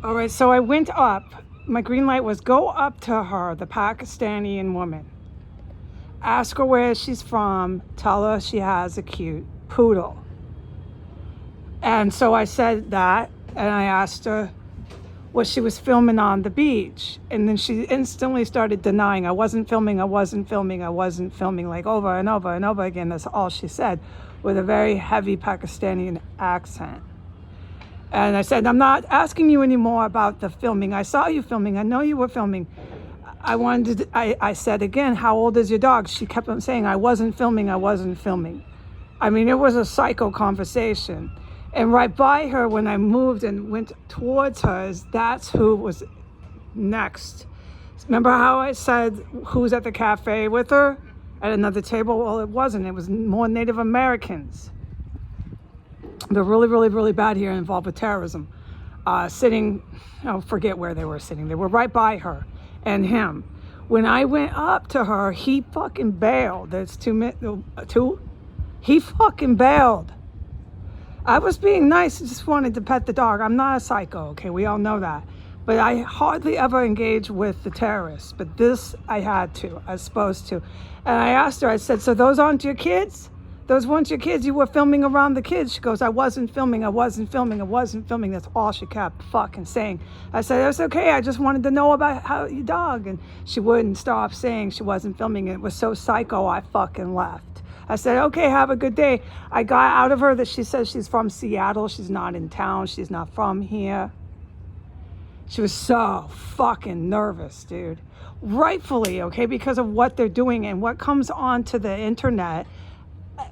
All right, so I went up. My green light was go up to her, the Pakistani woman. Ask her where she's from. Tell her she has a cute poodle. And so I said that, and I asked her what she was filming on the beach. And then she instantly started denying, I wasn't filming, like over and over and over again. That's all she said, with a very heavy Pakistani accent. And I said, I'm not asking you anymore about the filming. I saw you filming. I know you were filming. I said again, how old is your dog? She kept on saying, I wasn't filming. I mean, it was a psycho conversation. And right by her, when I moved and went towards her, that's who was next. Remember how I said who's at the cafe with her at another table? Well, it wasn't. It was more Native Americans. They're really, really, really bad here, involved with terrorism. Sitting, forget where they were sitting. They were right by her and him. When I went up to her, he fucking bailed. There's two. He fucking bailed. I was being nice. I just wanted to pet the dog. I'm not a psycho, okay? We all know that. But I hardly ever engage with the terrorists. But this, I had to. I was supposed to. And I asked her, I said, so those aren't your kids? Those weren't your kids? You were filming around the kids? She goes, I wasn't filming. That's all she kept fucking saying. I said, it's okay. I just wanted to know about how your dog. And she wouldn't stop saying she wasn't filming. It was so psycho, I fucking left. I said, okay, have a good day. I got out of her that she says she's from Seattle. She's not in town. She's not from here. She was so fucking nervous, dude. Rightfully, okay, because of what they're doing and what comes onto the internet.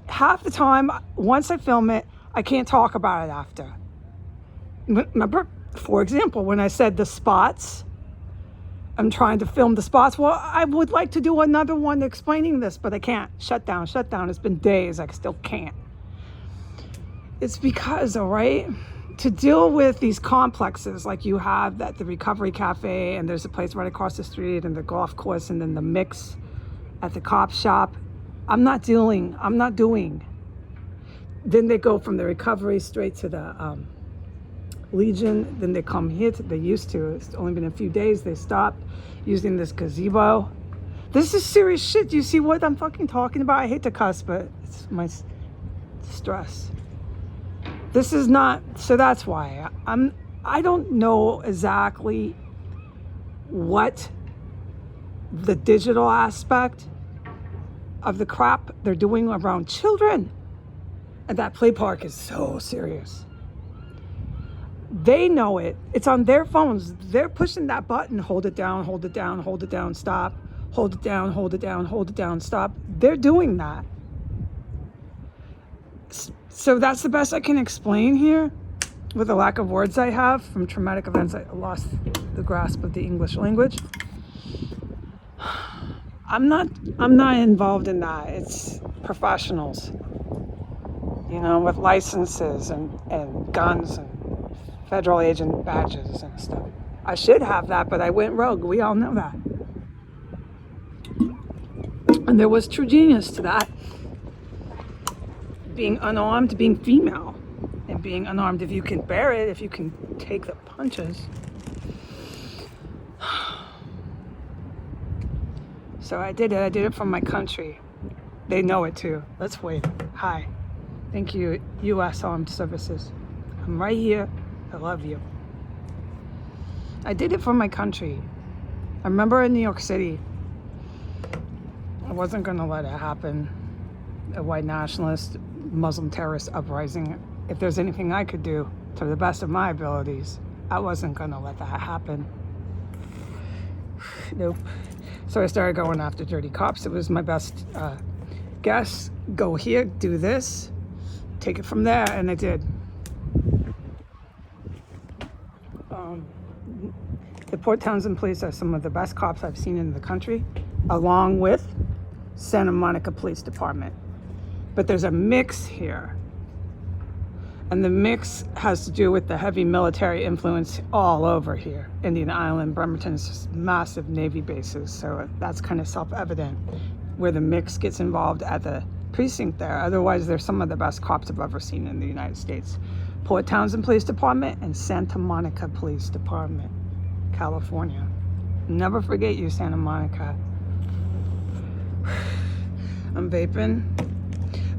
Half the time, once I film it, I can't talk about it after. Remember, for example, when I said the spots, I'm trying to film the spots. Well, I would like to do another one explaining this, but I can't. Shut down. It's been days. I still can't. It's because, all right, to deal with these complexes like you have at the Recovery Cafe, and there's a place right across the street, and the golf course, and then the mix at the cop shop, I'm not doing. Then they go from the Recovery straight to the Legion. Then they come here. They used to. It's only been a few days. They stopped using this gazebo. This is serious shit. Do you see what I'm fucking talking about? I hate to cuss, but it's my stress. This is not. So that's why I don't know exactly what the digital aspect of the crap they're doing around children. And that play park is so serious. They know it. It's on their phones. They're pushing that button. Hold it down, stop. Hold it down, stop. They're doing that. So that's the best I can explain here with the lack of words I have from traumatic events. I lost the grasp of the English language. I'm not involved in that. It's professionals, with licenses and guns and federal agent badges and stuff. I should have that, but I went rogue. We all know that. And there was true genius to that. Being unarmed, being female, and being unarmed. If you can bear it, if you can take the punches. So I did it. I did it from my country. They know it too. Let's wait. Hi. Thank you, U.S. Armed Services. I'm right here. I love you. I did it for my country. I remember in New York City, I wasn't going to let it happen. A white nationalist, Muslim terrorist uprising. If there's anything I could do to the best of my abilities, I wasn't going to let that happen. Nope. So I started going after dirty cops. It was my best guess. Go here, do this, take it from there, and I did. The Port Townsend police are some of the best cops I've seen in the country, along with Santa Monica Police Department. But there's a mix here. And the mix has to do with the heavy military influence all over here. Indian Island, Bremerton's massive Navy bases. So that's kind of self-evident where the mix gets involved at the precinct there. Otherwise, they're some of the best cops I've ever seen in the United States. Port Townsend Police Department and Santa Monica Police Department, California. Never forget you, Santa Monica. I'm vaping.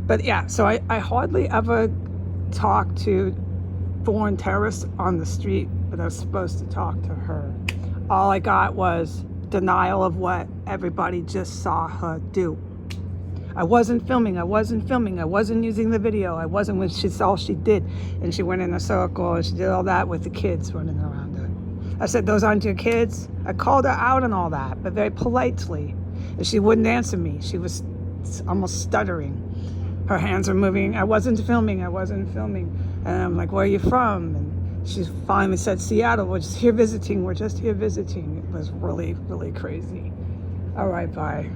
But yeah, so I hardly ever talk to foreign terrorists on the street, but I was supposed to talk to her. All I got was denial of what everybody just saw her do. I wasn't filming, I wasn't using the video, I wasn't, when she's all she did. And she went in a circle and she did all that with the kids running around her. I said, those aren't your kids? I called her out on all that, but very politely. And she wouldn't answer me. She was almost stuttering. Her hands were moving. I wasn't filming. And I'm like, where are you from? And she finally said, Seattle, we're just here visiting. It was really, really crazy. All right, bye.